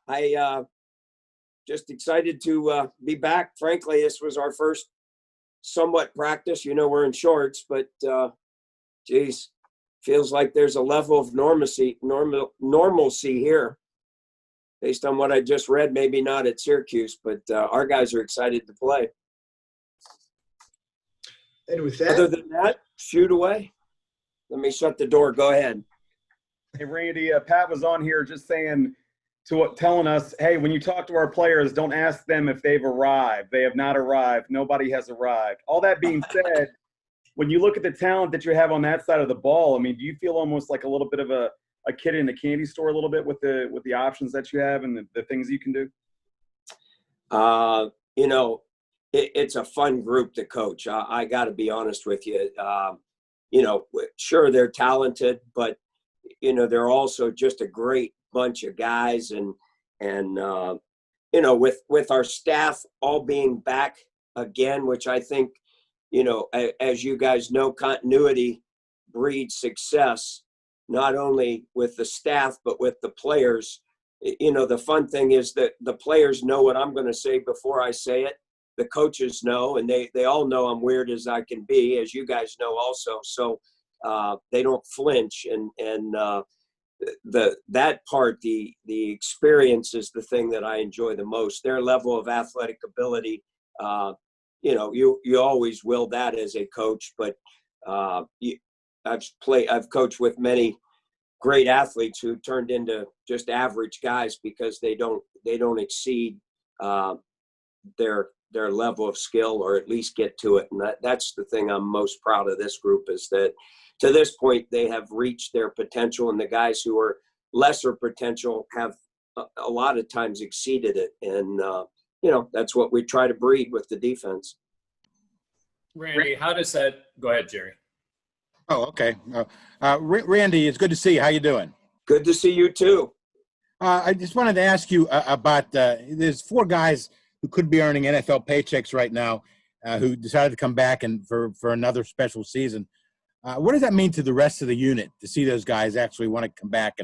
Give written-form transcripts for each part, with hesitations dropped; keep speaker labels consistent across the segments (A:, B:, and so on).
A: I just excited to be back. Frankly, this was our first somewhat practice. We're in shorts, but geez, feels like there's a level of normalcy here. Based on what I just read, maybe not at Syracuse, but our guys are excited to play.
B: And with that,
A: other than that, shoot away. Let me shut the door. Go ahead.
C: Hey, Randy, Pat was on here just telling us, hey, when you talk to our players, don't ask them if they've arrived. They have not arrived. Nobody has arrived. All that being said, when you look at the talent that you have on that side of the ball, I mean, do you feel almost like a little bit of a kid in the candy store a little bit with the options that you have and the things you can do?
A: It's a fun group to coach. I got to be honest with you. Sure, they're talented, but they're also just a great bunch of guys, and with our staff all being back again, which I think, as you guys know, continuity breeds success, not only with the staff but with the players. The fun thing is that the players know what I'm going to say before I say it. The coaches know, and they all know I'm weird as I can be, as you guys know also. So they don't flinch, and that part, the experience is the thing that I enjoy the most. Their level of athletic ability, you always will that as a coach, but I've coached with many great athletes who turned into just average guys because they don't exceed their level of skill, or at least get to it. And that's the thing I'm most proud of this group, is that to this point they have reached their potential, and the guys who are lesser potential have a lot of times exceeded it. And that's what we try to breed with the defense.
D: Randy, how does that – go ahead, Jerry.
E: Oh, okay. Randy, it's good to see you. How you doing?
A: Good to see you too.
E: I just wanted to ask you about there's 4 guys who could be earning NFL paychecks right now who decided to come back and for another special season. What does that mean to the rest of the unit to see those guys actually want to come back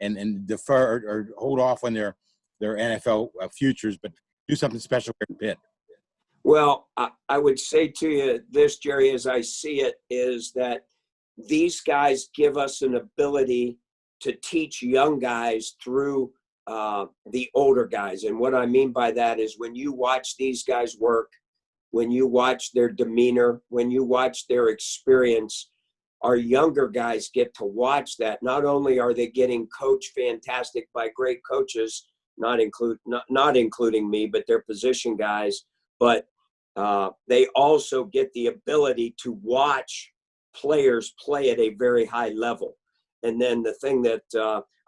E: and defer or hold off on their NFL futures, but do something special here in Pitt?
A: Well, I would say to you this, Jerry, as I see it, is that these guys give us an ability to teach young guys through the older guys. And what I mean by that is when you watch these guys work, when you watch their demeanor, when you watch their experience, our younger guys get to watch that. Not only are they getting coached fantastic by great coaches, not including me, but their position guys, but they also get the ability to watch players play at a very high level. And then the thing that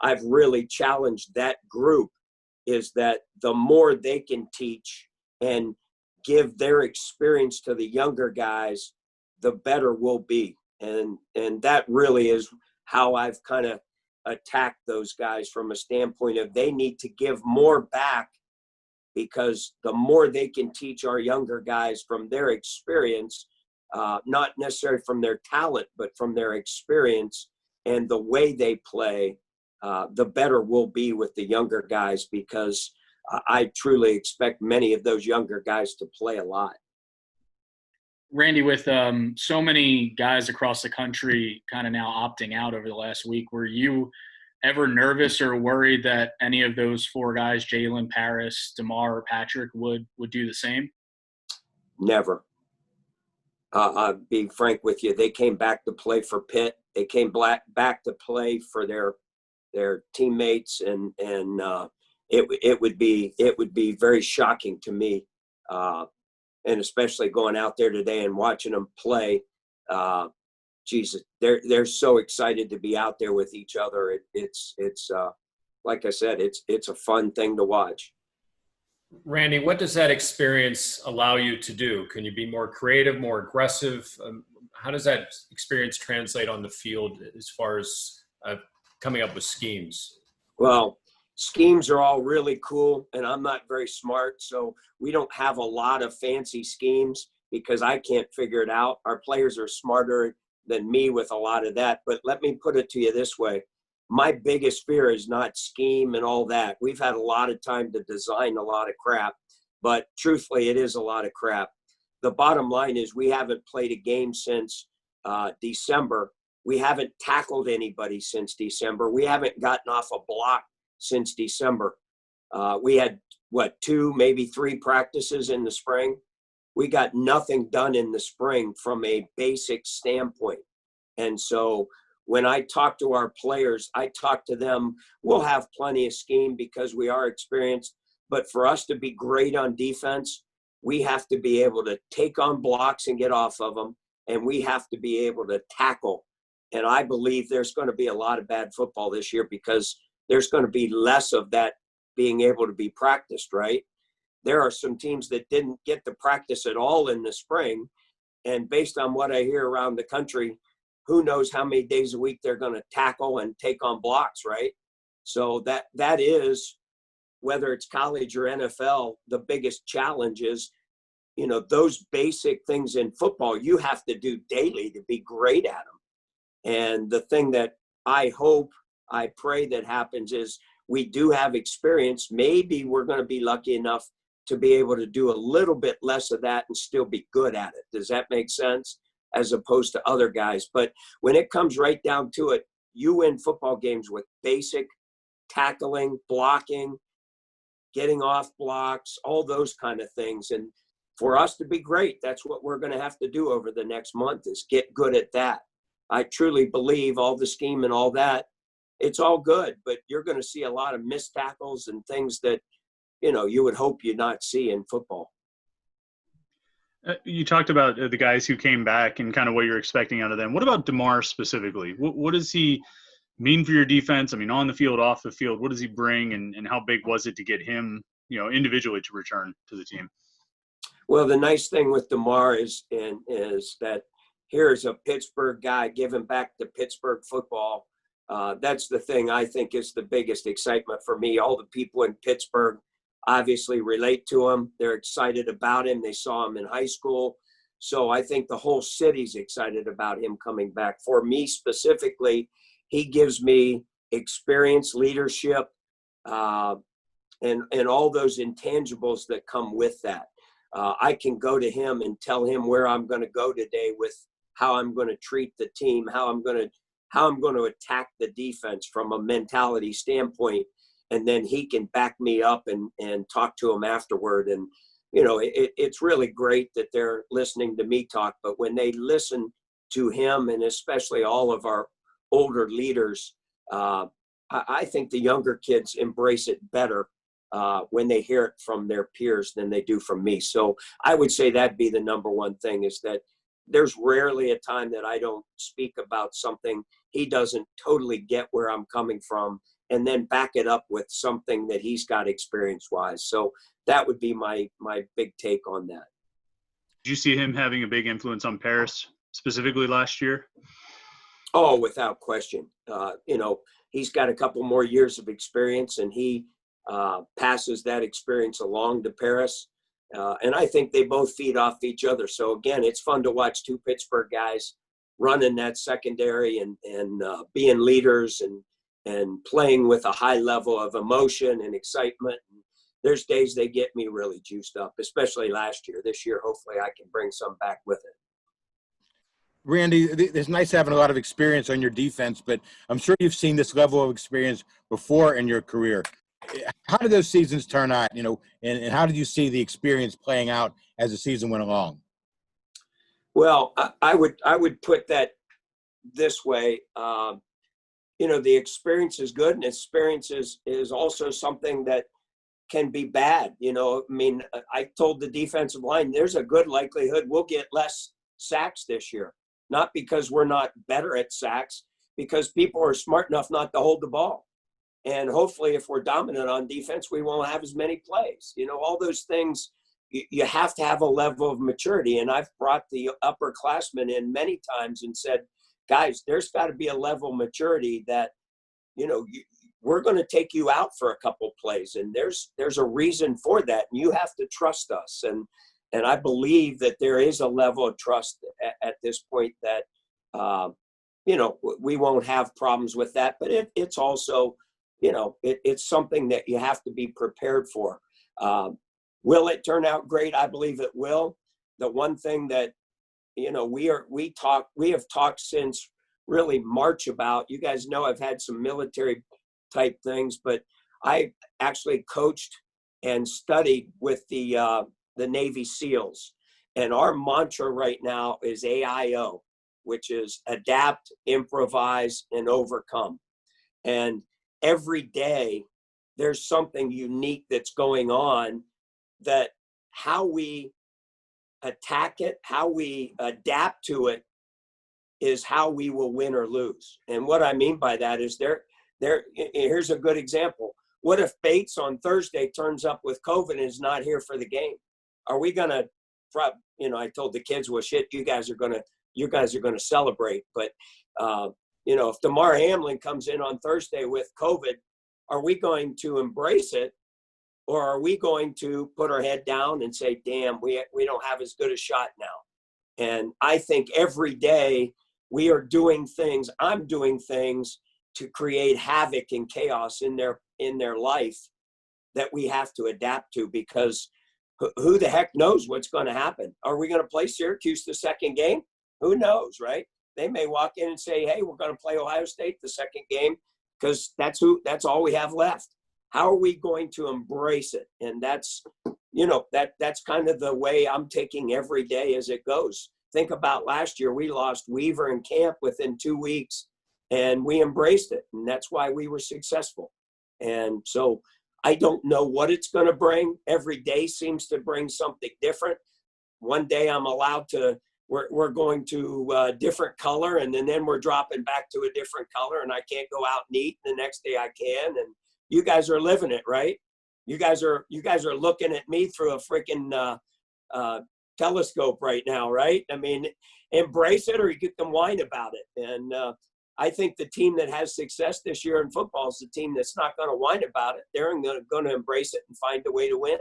A: I've really challenged that group is that the more they can teach and give their experience to the younger guys, the better we'll be. And that really is how I've kind of attacked those guys, from a standpoint of they need to give more back, because the more they can teach our younger guys from their experience, not necessarily from their talent, but from their experience and the way they play, the better we'll be with the younger guys, because I truly expect many of those younger guys to play a lot.
D: Randy, with so many guys across the country kind of now opting out over the last week, were you ever nervous or worried that any of those 4 guys, Jalen, Paris, Damar, or Patrick, would do the same? Never.
A: I'll be frank with you. They came back to play for Pitt. They came back to play for their teammates, and it would be very shocking to me, and especially going out there today and watching them play. Jesus, they're so excited to be out there with each other. It's like I said, it's a fun thing to watch.
F: Randy, what does that experience allow you to do? Can you be more creative, more aggressive? How does that experience translate on the field as far as coming up with schemes?
A: Well, schemes are all really cool, and I'm not very smart, so we don't have a lot of fancy schemes because I can't figure it out. Our players are smarter than me with a lot of that. But let me put it to you this way. my biggest fear is not scheme and all that. We've had a lot of time to design a lot of crap, but truthfully, it is a lot of crap. The bottom line is we haven't played a game since December. We haven't tackled anybody since December. We haven't gotten off a block since December. We had, 2, maybe 3 practices in the spring. We got nothing done in the spring from a basic standpoint. And so when I talk to our players, I talk to them, we'll have plenty of scheme because we are experienced. But for us to be great on defense, we have to be able to take on blocks and get off of them. And we have to be able to tackle. And I believe there's going to be a lot of bad football this year because there's going to be less of that being able to be practiced, right? There are some teams that didn't get to practice at all in the spring. And based on what I hear around the country, who knows how many days a week they're going to tackle and take on blocks, right? So that is, whether it's college or NFL, the biggest challenge is, those basic things in football you have to do daily to be great at them. And the thing that I pray that happens is we do have experience. Maybe we're going to be lucky enough to be able to do a little bit less of that and still be good at it. Does that make sense? As opposed to other guys. But when it comes right down to it, you win football games with basic tackling, blocking, getting off blocks, all those kind of things. And for us to be great, that's what we're going to have to do over the next month is get good at that. I truly believe all the scheme and all that, it's all good, but you're going to see a lot of missed tackles and things that, you would hope you not see in football.
B: You talked about the guys who came back and kind of what you're expecting out of them. What about Damar specifically? What does he mean for your defense? I mean, on the field, off the field, what does he bring, and how big was it to get him, individually to return to the team?
A: Well, the nice thing with Damar is that here's a Pittsburgh guy giving back to Pittsburgh football. That's the thing I think is the biggest excitement for me. All the people in Pittsburgh obviously relate to him. They're excited about him. They saw him in high school. So I think the whole city's excited about him coming back. For me specifically, he gives me experience, leadership, and all those intangibles that come with that. I can go to him and tell him where I'm going to go today with how I'm going to treat the team, how I'm going to attack the defense from a mentality standpoint. And then he can back me up and talk to him afterward. And, it's really great that they're listening to me talk, but when they listen to him and especially all of our older leaders, I think the younger kids embrace it better when they hear it from their peers than they do from me. So I would say that'd be the number one thing is that there's rarely a time that I don't speak about something he doesn't totally get where I'm coming from and then back it up with something that he's got experience-wise. So that would be my big take on that.
B: Did you see him having a big influence on Paris specifically last year?
A: Oh, without question. He's got a couple more years of experience, and he passes that experience along to Paris. And I think they both feed off each other. So, again, it's fun to watch two Pittsburgh guys running that secondary and being leaders and playing with a high level of emotion and excitement. And there's days they get me really juiced up, especially last year. This year, hopefully I can bring some back with it.
E: Randy, it's nice having a lot of experience on your defense, but I'm sure you've seen this level of experience before in your career. How did those seasons turn out, and how did you see the experience playing out as the season went along?
A: Well, I would put that this way. The experience is good, and experience is also something that can be bad. I told the defensive line, there's a good likelihood we'll get less sacks this year. Not because we're not better at sacks, because people are smart enough not to hold the ball. And hopefully if we're dominant on defense, we won't have as many plays. All those things, you have to have a level of maturity. And I've brought the upperclassmen in many times and said, guys, there's got to be a level of maturity that, we're going to take you out for a couple plays. And there's a reason for that. And you have to trust us. And I believe that there is a level of trust at this point that we won't have problems with that. But it's also, it's something that you have to be prepared for. Will it turn out great? I believe it will. The one thing that, we have talked since really March about, you guys know I've had some military type things, but I actually coached and studied with the Navy SEALs. And our mantra right now is AIO, which is adapt, improvise, and overcome. And every day there's something unique that's going on, that how we attack it, how we adapt to it, is how we will win or lose. And what I mean by that is here's a good example. What if Bates on Thursday turns up with COVID and is not here for the game? Are we going to, I told the kids, well, shit, you guys are going to celebrate. But, if Damar Hamlin comes in on Thursday with COVID, are we going to embrace it? Or are we going to put our head down and say, damn, we don't have as good a shot now? And I think every day we are doing things, I'm doing things to create havoc and chaos in their life that we have to adapt to, because who the heck knows what's going to happen? Are we going to play Syracuse the second game? Who knows, right? They may walk in and say, hey, we're going to play Ohio State the second game because that's all we have left. How are we going to embrace it? And that's kind of the way I'm taking every day as it goes. Think about last year, we lost Weaver in camp within 2 weeks, and we embraced it. And that's why we were successful. And so I don't know what it's going to bring. Every day seems to bring something different. One day I'm allowed to, we're going to a different color, and then we're dropping back to a different color, and I can't go out and eat. And the next day I can. And you guys are living it, right? You guys are looking at me through a freaking telescope right now, right? I mean, embrace it or you can whine about it. And I think the team that has success this year in football is the team that's not going to whine about it. They're going to embrace it and find a way to win.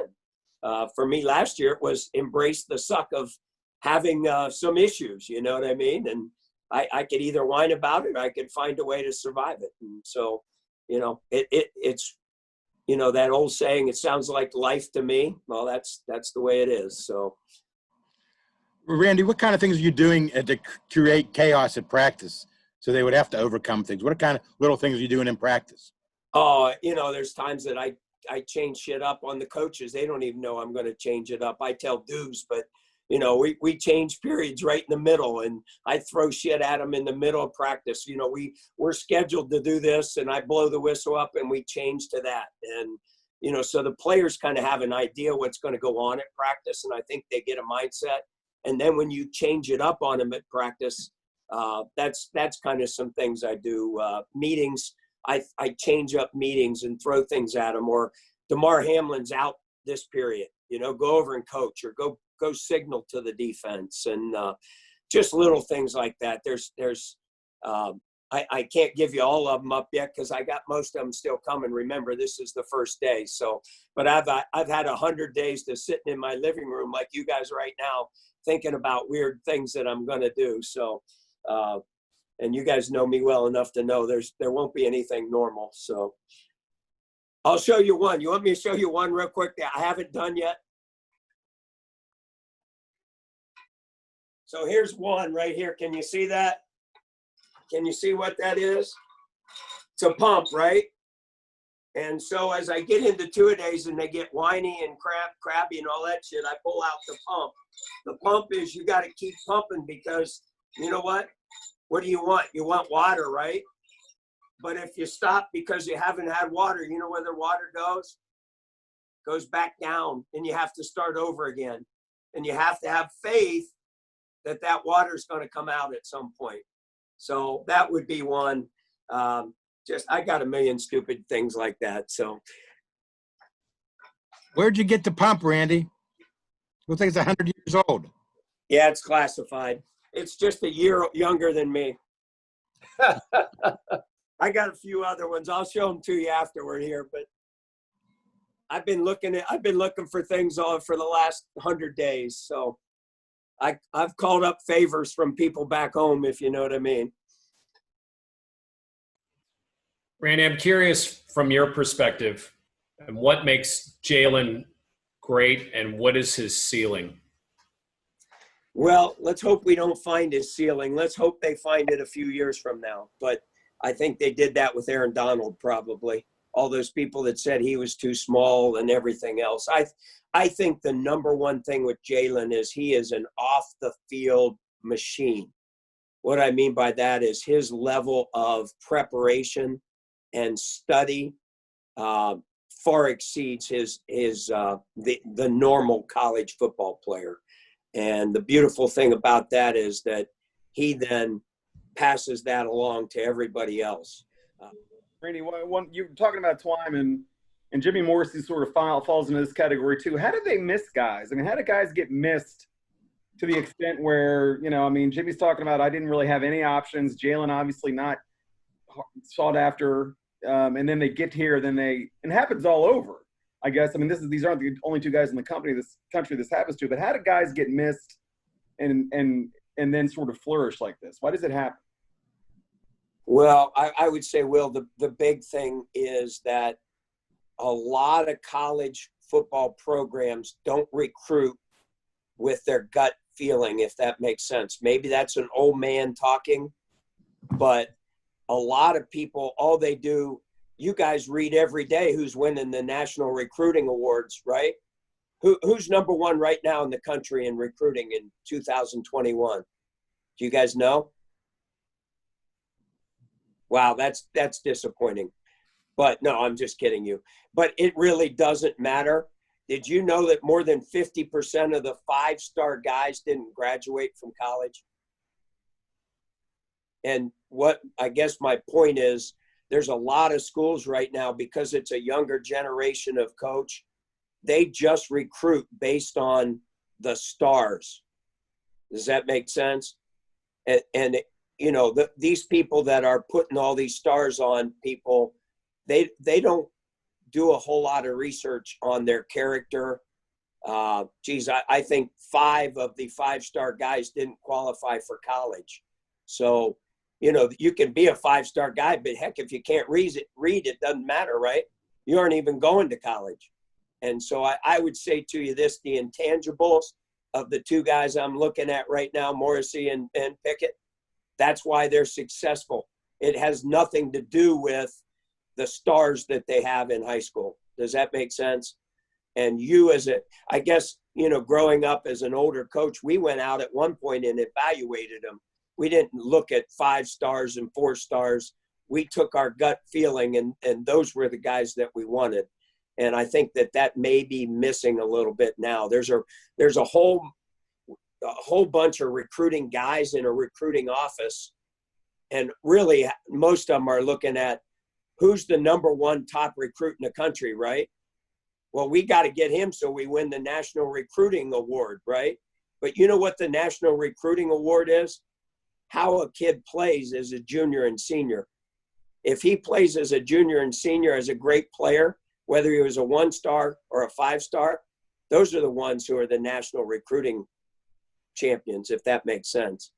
A: For me last year, it was embrace the suck of having some issues, you know what I mean? And I could either whine about it or I could find a way to survive it. And so, it's, that old saying, it sounds like life to me. Well, that's the way it is. So.
E: Randy, what kind of things are you doing to create chaos at practice so they would have to overcome things? What kind of little things are you doing in practice?
A: Oh, there's times that I change shit up on the coaches. They don't even know I'm going to change it up. I tell dudes, but we change periods right in the middle, and I throw shit at them in the middle of practice. We're scheduled to do this, and I blow the whistle up and we change to that. And, so the players kind of have an idea what's going to go on at practice. And I think they get a mindset. And then when you change it up on them at practice, that's kind of some things I do. Meetings, I change up meetings and throw things at them. Or Damar Hamlin's out this period, go over and coach, or go signal to the defense, and just little things like that. I can't give you all of them up yet because I got most of them still coming. Remember, this is the first day. So, but I've had 100 days to sitting in my living room like you guys right now, thinking about weird things that I'm going to do. So, and you guys know me well enough to know there won't be anything normal. So I'll show you one. You want me to show you one real quick that I haven't done yet? So here's one right here. Can you see that? Can you see what that is? It's a pump, right? And so as I get into two-a-days and they get whiny and crabby and all that shit, I pull out the pump. The pump is you got to keep pumping because you know what? What do you want? You want water, right? But if you stop because you haven't had water, you know where the water goes? Goes back down, and you have to start over again. And you have to have faith that water is going to come out at some point. So that would be one. I got a million stupid things like that. So.
E: Where'd you get the pump, Randy? Looks like it's 100 years old.
A: Yeah, it's classified. It's just a year younger than me. I got a few other ones. I'll show them to you afterward here, but I've been looking for things for the last 100 days. So I've called up favors from people back home, if you know what I mean.
F: Randy, I'm curious from your perspective, what makes Jalen great and what is his ceiling?
A: Well, let's hope we don't find his ceiling. Let's hope they find it a few years from now. But I think they did that with Aaron Donald, probably. All those people that said he was too small and everything else. I think the number one thing with Jalen is he is an off-the-field machine. What I mean by that is his level of preparation and study far exceeds the normal college football player. And the beautiful thing about that is that he then passes that along to everybody else.
C: Randy, you're talking about Twyman, and Jimmy Morrissey sort of falls into this category too. How did they miss guys? I mean, how did guys get missed to the extent where, Jimmy's talking about I didn't really have any options. Jalen obviously not sought after. And then they get here, it happens all over, I guess. I mean, these aren't the only two guys in the country this happens to, but how do guys get missed and then sort of flourish like this? Why does it happen?
A: Well, I would say, Will, the big thing is that a lot of college football programs don't recruit with their gut feeling, if that makes sense. Maybe that's an old man talking, but a lot of people, all they do, you guys read every day who's winning the national recruiting awards, right? Who's number one right now in the country in recruiting in 2021? Do you guys know? Wow, that's disappointing. But no, I'm just kidding you. But it really doesn't matter. Did you know that more than 50% of the 5-star guys didn't graduate from college? And what I guess my point is, there's a lot of schools right now, because it's a younger generation of coach, they just recruit based on the stars. Does that make sense? And these people that are putting all these stars on people, they don't do a whole lot of research on their character. I think 5 of the 5-star guys didn't qualify for college. So, you can be a 5-star guy, but heck, if you can't read, it doesn't matter, right? You aren't even going to college. And so I would say to you this, the intangibles of the 2 guys I'm looking at right now, Morrissey and Pickett, that's why they're successful. It has nothing to do with the stars that they have in high school. Does that make sense? And you I guess, growing up as an older coach, we went out at one point and evaluated them. We didn't look at 5 stars and 4 stars. We took our gut feeling, and those were the guys that we wanted. And I think that may be missing a little bit now. There's a whole bunch of recruiting guys in a recruiting office, and really most of them are looking at who's the number 1 top recruit in the country, right? Well, we got to get him so we win the National Recruiting Award, right? But you know what the National Recruiting Award is? How a kid plays as a junior and senior. If he plays as a junior and senior as a great player, whether he was a 1-star or a 5-star, those are the ones who are the national recruiting champions, if that makes sense.